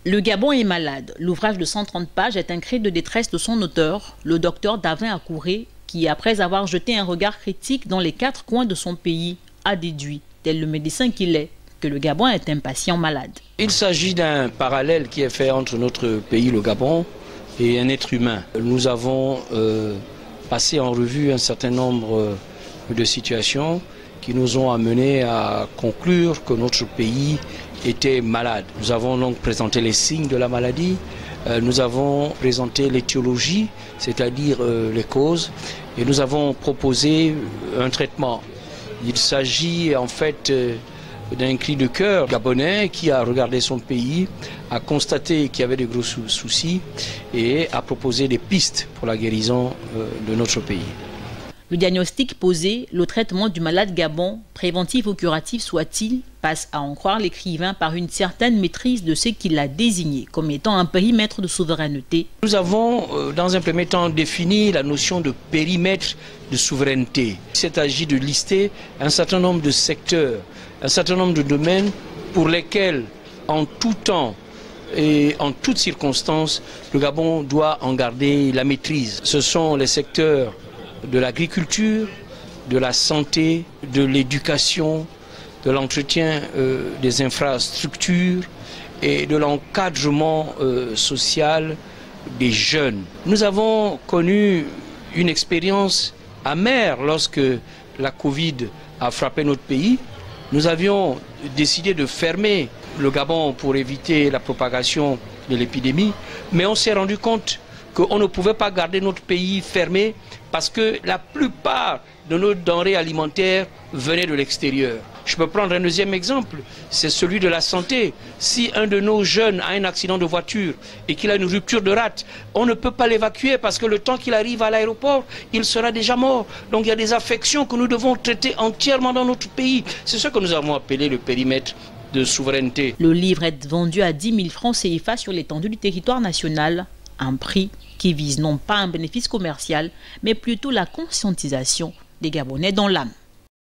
Le Gabon est malade. L'ouvrage de 130 pages est un cri de détresse de son auteur, le docteur Davin Akouré, qui, après avoir jeté un regard critique dans les 4 coins de son pays, a déduit, tel le médecin qu'il est, que le Gabon est un patient malade. Il s'agit d'un parallèle qui est fait entre notre pays, le Gabon, et un être humain. Nous avons passé en revue un certain nombre de situations qui nous ont amenés à conclure que notre pays était malade. Nous avons donc présenté les signes de la maladie, nous avons présenté l'étiologie, c'est-à-dire les causes, et nous avons proposé un traitement. Il s'agit en fait d'un cri de cœur gabonais qui a regardé son pays, a constaté qu'il y avait de gros soucis et a proposé des pistes pour la guérison de notre pays. Le diagnostic posé, le traitement du malade Gabon, préventif ou curatif soit-il, passe à en croire l'écrivain par une certaine maîtrise de ce qu'il a désigné comme étant un périmètre de souveraineté. Nous avons, dans un premier temps, défini la notion de périmètre de souveraineté. Il s'agit de lister un certain nombre de secteurs, un certain nombre de domaines pour lesquels, en tout temps et en toutes circonstances, le Gabon doit en garder la maîtrise. Ce sont les secteurs de l'agriculture, de la santé, de l'éducation, de l'entretien des infrastructures et de l'encadrement social des jeunes. Nous avons connu une expérience amère lorsque la Covid a frappé notre pays. Nous avions décidé de fermer le Gabon pour éviter la propagation de l'épidémie, mais on s'est rendu compte qu'on ne pouvait pas garder notre pays fermé parce que la plupart de nos denrées alimentaires venaient de l'extérieur. Je peux prendre un deuxième exemple, c'est celui de la santé. Si un de nos jeunes a un accident de voiture et qu'il a une rupture de rate, on ne peut pas l'évacuer parce que le temps qu'il arrive à l'aéroport, il sera déjà mort. Donc il y a des affections que nous devons traiter entièrement dans notre pays. C'est ce que nous avons appelé le périmètre de souveraineté. Le livre est vendu à 10 000 francs CFA sur l'étendue du territoire national, un prix qui vise non pas un bénéfice commercial, mais plutôt la conscientisation des Gabonais dans l'âme.